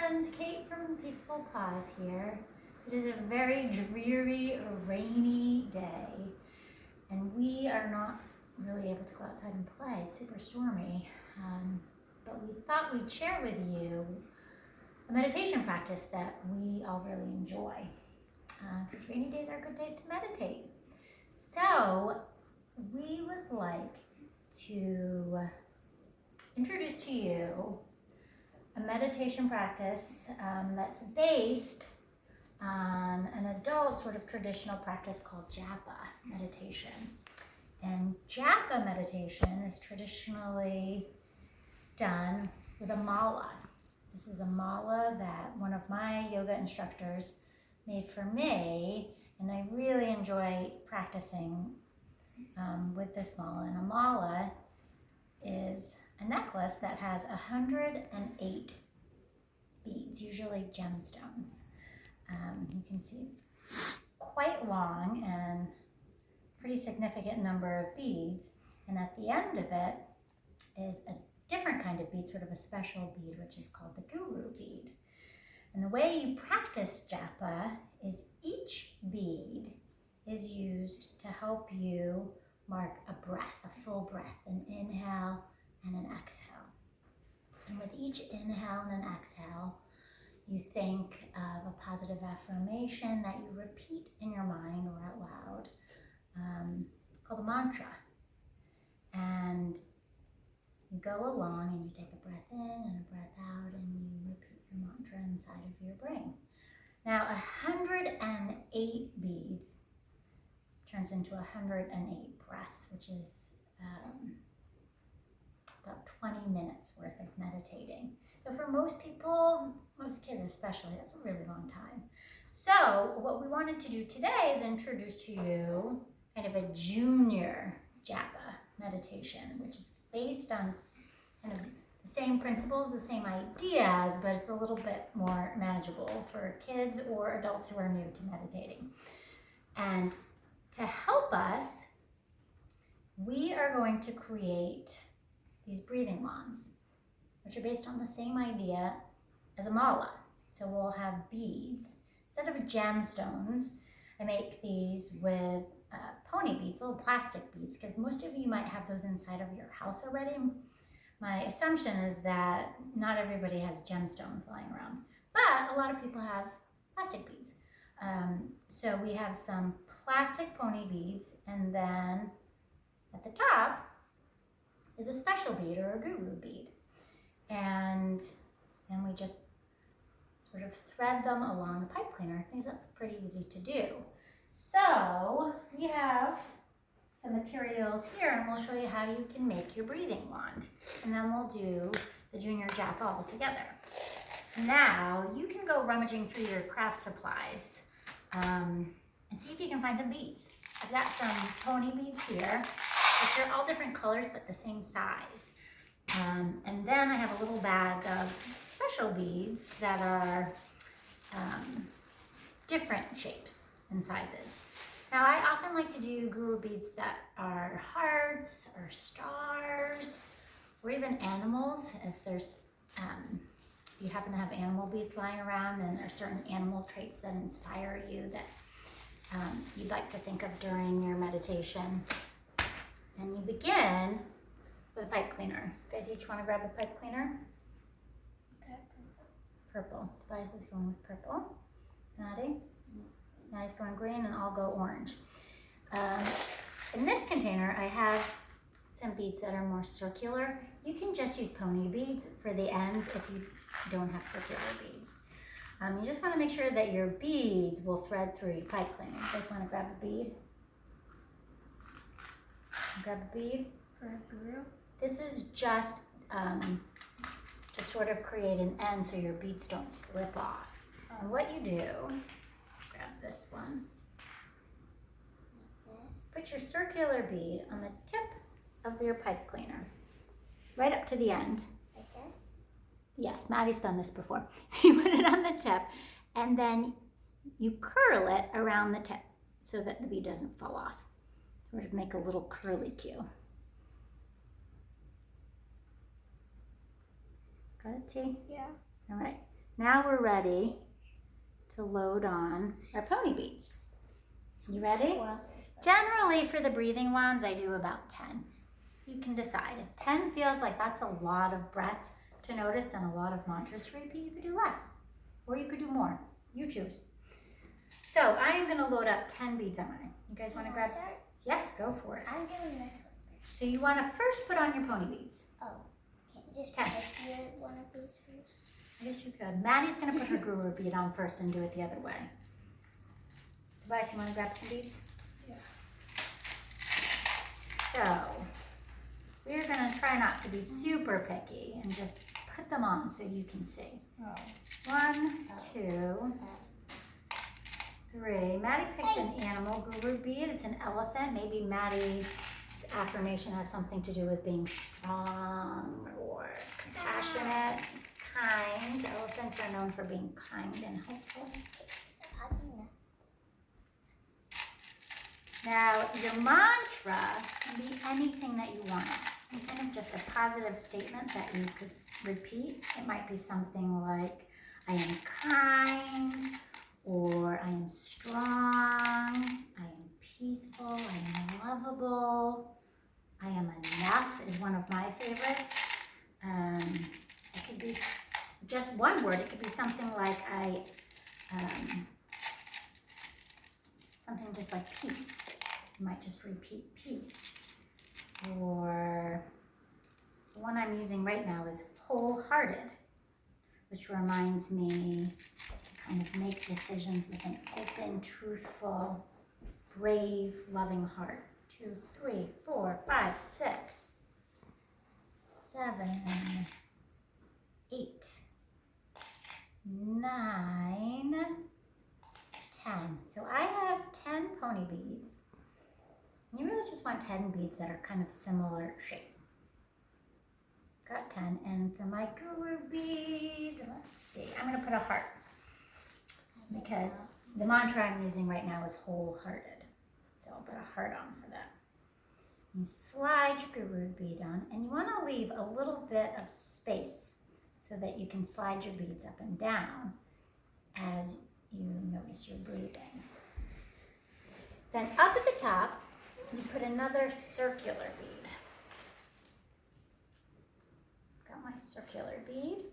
friends, Kate from Peaceful Paws here. It is a very dreary, rainy day, and we are not really able to go outside and play. It's super stormy, but we thought we'd share with you a meditation practice that we all really enjoy, because rainy days are good days to meditate. So we would like to introduce to you a meditation practice that's based on an adult sort of traditional practice called Japa meditation. And Japa meditation is traditionally done with a mala. This is a mala that one of my yoga instructors made for me, and I really enjoy practicing with this mala. And a mala is a necklace that has 108 beads, usually gemstones. You can see it's quite long and pretty significant number of beads. And at the end of it is a different kind of bead, sort of a special bead, which is called the guru bead. And the way you practice Japa is each bead is used to help you mark a breath, a full breath, an inhale and an exhale. And with each inhale and an exhale, you think of a positive affirmation that you repeat in your mind or out loud, called a mantra. And you go along and you take a breath in and a breath out, and you repeat your mantra inside of your brain. Now, 108 beads turns into 108 breaths, which is about 20 minutes worth of meditating. So for most people, most kids especially, that's a really long time. So what we wanted to do today is introduce to you kind of a junior Japa meditation, which is based on kind of the same principles, the same ideas, but it's a little bit more manageable for kids or adults who are new to meditating. And to help us, we are going to create these breathing wands, which are based on the same idea as a mala. So we'll have beads. Instead of gemstones, I make these with pony beads, little plastic beads, because most of you might have those inside of your house already. My assumption is that not everybody has gemstones lying around, but a lot of people have plastic beads. So we have some plastic pony beads, and then at the top is a special bead or a guru bead. And then we just sort of thread them along the pipe cleaner, because that's pretty easy to do. So we have some materials here, and we'll show you how you can make your breathing wand. And then we'll do the junior Japa all together. Now you can go rummaging through your craft supplies and see if you can find some beads. I've got some pony beads here, which are all different colors but the same size. And then I have a little bag of special beads that are different shapes and sizes. Now, I often like to do guru beads that are hearts or stars or even animals. If there's, if you happen to have animal beads lying around and there's certain animal traits that inspire you that you'd like to think of during your meditation. And you begin with a pipe cleaner. You guys each want to grab a pipe cleaner? Purple. Tobias is going with purple. Maddie? Maddie's going green, and I'll go orange. In this container, I have some beads that are more circular. You can just use pony beads for the ends if you don't have circular beads. You just want to make sure that your beads will thread through your pipe cleaner. You guys want to grab a bead? Grab a bead for a guru. This is just to sort of create an end so your beads don't slip off. And what you do, grab this one, put your circular bead on the tip of your pipe cleaner, right up to the end. Like this? Yes, Maddie's done this before. So you put it on the tip, and then you curl it around the tip so that the bead doesn't fall off. Sort of make a little curly cue. Got it, T? Yeah. All right. now we're ready to load on our pony beads. You ready? Generally for the breathing wands, I do about 10. You can decide. If 10 feels like that's a lot of breath to notice and a lot of mantras to repeat, you could do less. Or you could do more. You choose. So I am going to load up 10 beads on mine. You guys want to grab? Yes, go for it. I'm doing this one. So you want to first put on your pony beads. Oh, can't you just 10. take one of these first? I guess you could. Maddie's going to put her guru bead on first and do it the other way. Tobias, you want to grab some beads? Yeah. So we're going to try not to be super picky and just put them on so you can see. Oh. 1, 2, 3. Maddie picked an animal guru bead. It's an elephant. Maybe Maddie's affirmation has something to do with being strong or compassionate, kind. Elephants are known for being kind and hopeful. Now, your mantra can be anything that you want. It's kind of just a positive statement that you could repeat. It might be something like, I am kind, or I am strong, I am peaceful, I am lovable, I am enough is one of my favorites. It could be just one word. It could be something like something just like peace. You might just repeat peace. Or the one I'm using right now is wholehearted, which reminds me to kind of make decisions with an open, truthful, brave, loving heart. 2, 3, 4, 5, 6, 7, 8, 9, 10. So I have 10 pony beads. You really just want 10 beads that are kind of similar shape. Got 10. And for my guru bead, let's see, I'm going to put a heart because the mantra I'm using right now is wholehearted. So I'll put a heart on for that. You slide your guru bead on, and you want to leave a little bit of space so that you can slide your beads up and down as you notice your breathing. Then up at the top, you put another circular bead. Got my circular bead.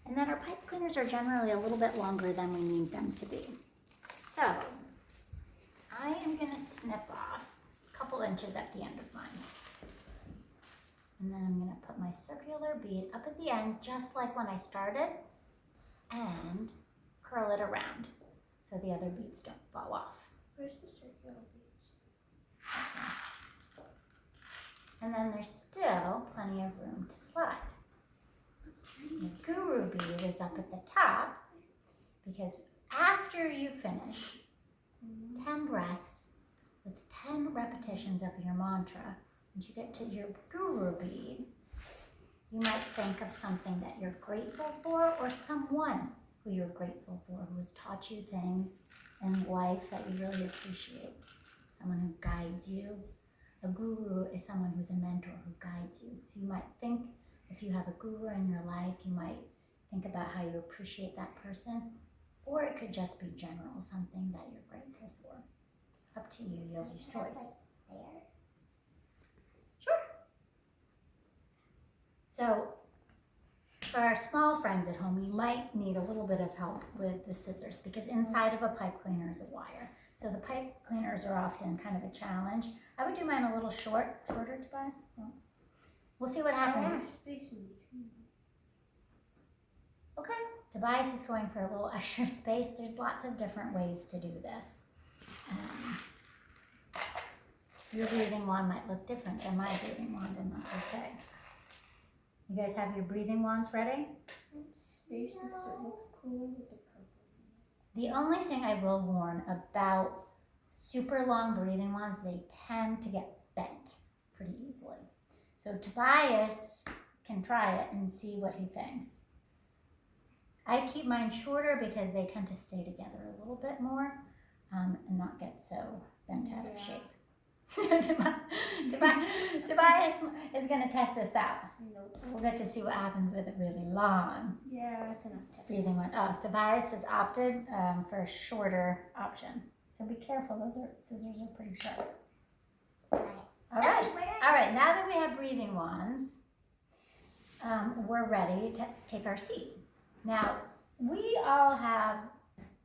And then our pipe cleaners are generally a little bit longer than we need them to be. So I am going to snip off a couple inches at the end of mine. And then I'm going to put my circular bead up at the end, just like when I started, and curl it around so the other beads don't fall off. Where's the circular beads? And then there's still plenty of room to slide. The guru bead is up at the top because after you finish 10 breaths with 10 repetitions of your mantra, once you get to your guru bead, you might think of something that you're grateful for or someone who you're grateful for who has taught you things in life that you really appreciate. Someone who guides you. A guru is someone who's a mentor who guides you. So you might think, if you have a guru in your life, you might think about how you appreciate that person, or it could just be general, something that you're grateful for. Up to you, yogi's choice. Sure. So for our small friends at home, you might need a little bit of help with the scissors because inside of a pipe cleaner is a wire. So the pipe cleaners are often kind of a challenge. I would do mine a little shorter, Tobias. Well, we'll see what happens. Space in between. Okay, Tobias is going for a little extra space. There's lots of different ways to do this. Your breathing wand might look different than my breathing wand, and that's okay. You guys have your breathing wands ready? Space because it looks cool with the purple. The only thing I will warn about super long breathing wands, they tend to get bent pretty easily. So Tobias can try it and see what he thinks. I keep mine shorter because they tend to stay together a little bit more and not get so bent out of shape. Tobias is going to test this out. Nope. We'll get to see what happens with a really long Yeah, that's enough test. breathing one. Oh, Tobias has opted for a shorter option. So be careful. Those scissors are pretty sharp. Got it. All right. All right. Now that we have breathing wands, we're ready to take our seats. Now, we all have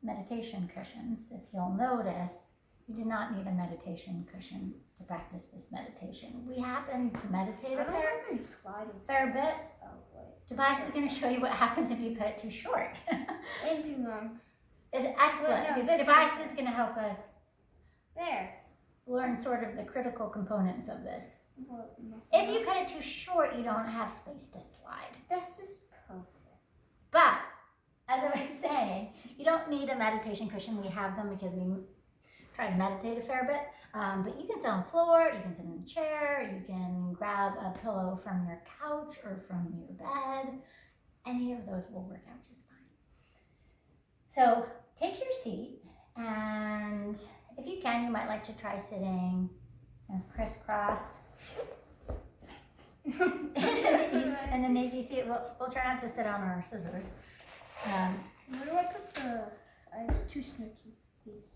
meditation cushions. If you'll notice, you do not need a meditation cushion to practice this meditation. We happen to meditate a fair bit. Oh, wait. Tobias is going to show you what happens if you cut it too short. And too long. It's excellent. Wait, no, because this Tobias one. is going to help us There. learn sort of the critical components of this. Well, If you cut it too short, you don't have space to slide. This is perfect. But, as I was saying, you don't need a meditation cushion. We have them because we try to meditate a fair bit. But you can sit on the floor, you can sit in a chair, you can grab a pillow from your couch or from your bed. Any of those will work out just fine. So, take your seat, and if you can, you might like to try sitting kind of crisscross. And an easy seat. We'll try not to sit on our scissors. Where do I put I have two snooky pieces.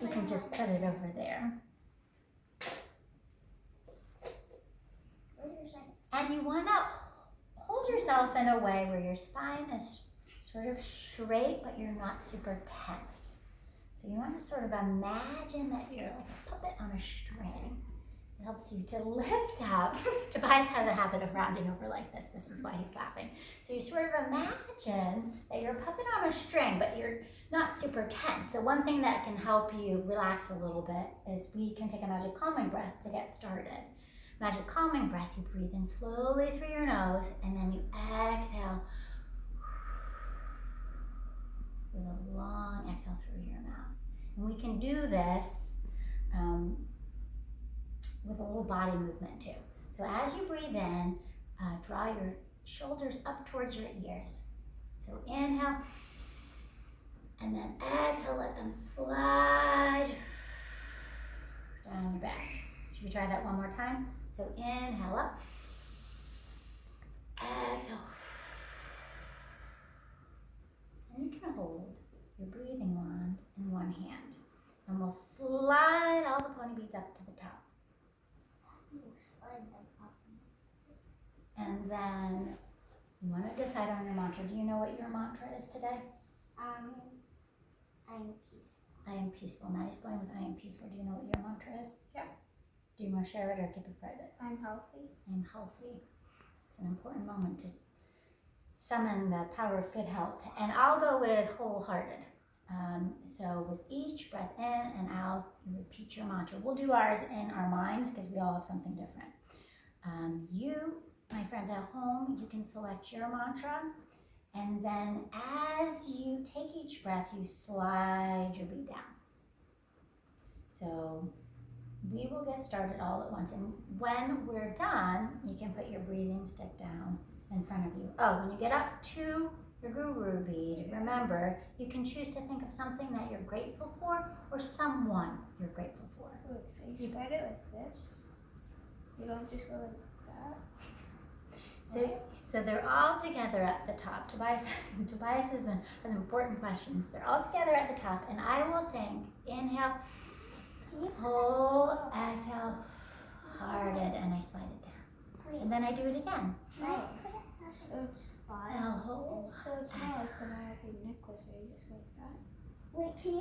You can just put it over there. And you want to hold yourself in a way where your spine is sort of straight, but you're not super tense. So you want to sort of imagine that you're like a puppet on a string. It helps you to lift up. Tobias has a habit of rounding over like this. This is why he's laughing. So you sort of imagine that you're a puppet on a string, but you're not super tense. So one thing that can help you relax a little bit is we can take a magic calming breath to get started. Magic calming breath, you breathe in slowly through your nose, and then you exhale with a long exhale through your mouth. And we can do this with a little body movement too. So as you breathe in, draw your shoulders up towards your ears. So inhale, and then exhale, let them slide down your back. Should we try that one more time? So inhale up, exhale. And you can hold your breathing wand in one hand. And we'll slide all the pony beads up to the top. And then you want to decide on your mantra. Do you know what your mantra is today? I am peaceful. I am peaceful. Maddie's going with I am peaceful. Do you know what your mantra is? Yeah. Do you want to share it or keep it private? I'm healthy. I'm healthy. It's an important moment to summon the power of good health. And I'll go with wholehearted. So with each breath in and out, you repeat your mantra. We'll do ours in our minds because we all have something different. You, my friends at home, you can select your mantra. And then as you take each breath, you slide your bead down. So we will get started all at once. And when we're done, you can put your breathing stick down in front of you. Oh, when you get up to your guru bead, remember, you can choose to think of something that you're grateful for or someone you're grateful for. Wait, so you spread it like this? You don't just go like that? So they're all together at the top. Tobias has important questions. They're all together at the top, and I will think, inhale, hold, exhale, hearted, and I slide it down. And then I do it again. Right. So it's I'll hold. So it's not like the American necklace where you just go like that. Wait, can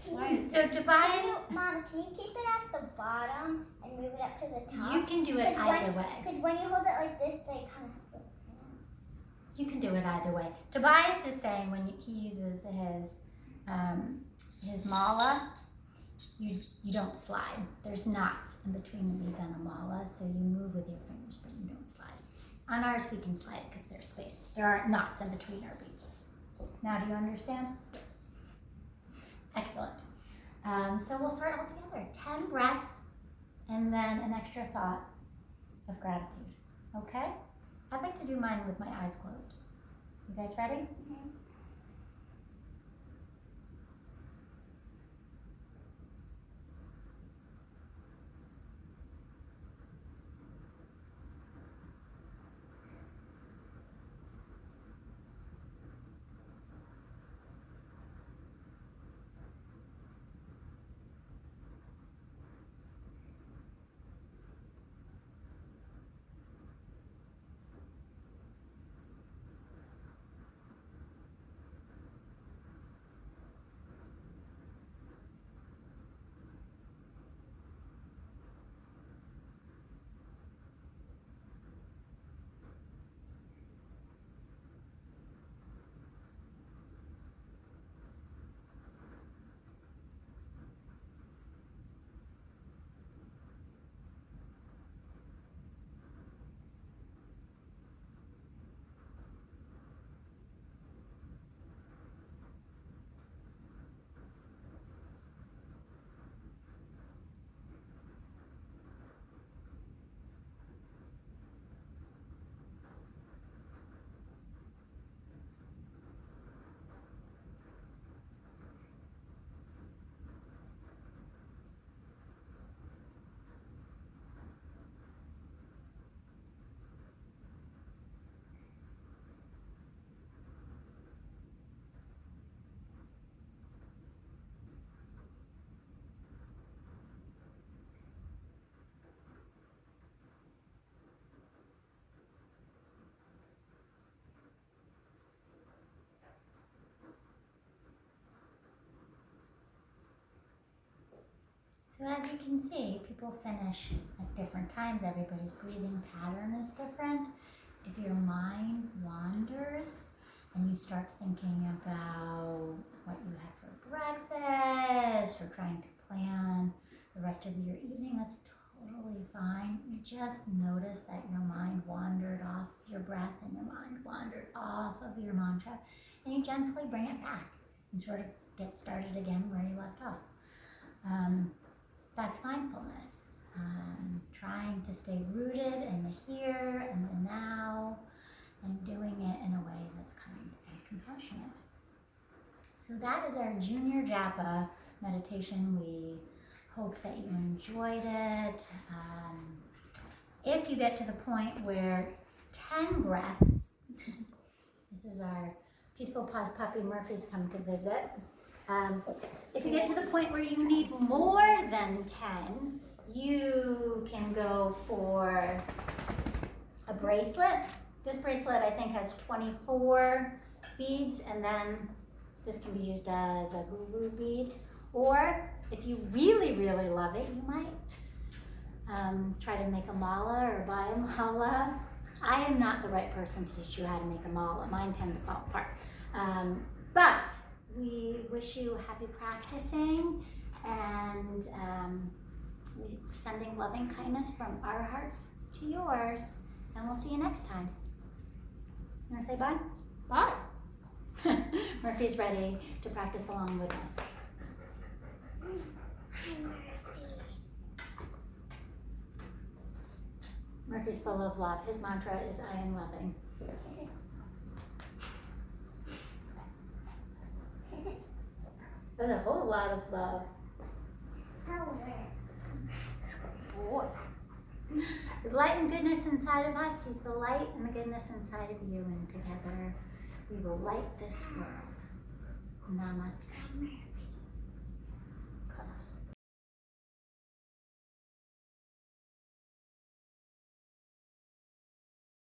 Slide you, it. So Tobias, Mom, can you keep it at the bottom and move it up to the top? you can do it either way. Because when you hold it like this, they kind of slip. You can do it either way. Tobias is saying when he uses his mala, you don't slide. There's knots in between the beads on a mala, so you move with your fingers, but you don't slide. On ours, we can slide because there's space. There aren't knots in between our beads. Now, do you understand? Yes. Excellent. So we'll start all together. 10 breaths, and then an extra thought of gratitude. Okay? I'd like to do mine with my eyes closed. You guys ready? Mm-hmm. So as you can see, people finish at different times. Everybody's breathing pattern is different. If your mind wanders and you start thinking about what you had for breakfast or trying to plan the rest of your evening, that's totally fine. You just notice that your mind wandered off your breath and your mind wandered off of your mantra, and you gently bring it back and sort of get started again where you left off. That's mindfulness. Trying to stay rooted in the here and the now and doing it in a way that's kind and compassionate. So that is our junior Japa meditation. We hope that you enjoyed it. If you get to the point where 10 breaths, this is our Peaceful Pause puppy, Murphy's come to visit. If you get to the point where you need more than 10, you can go for a bracelet. This bracelet I think has 24 beads, and then this can be used as a guru bead. Or if you really, really love it, you might try to make a mala or buy a mala. I am not the right person to teach you how to make a mala. Mine tend to fall apart. But we wish you happy practicing, and we're sending loving kindness from our hearts to yours, and we'll see you next time. You want to say bye? Bye. Murphy's ready to practice along with us. Hi, Murphy. Murphy's full of love. His mantra is I am loving. There's a whole lot of love. The light and goodness inside of us is the light and the goodness inside of you, and together we will light this world. Namaste.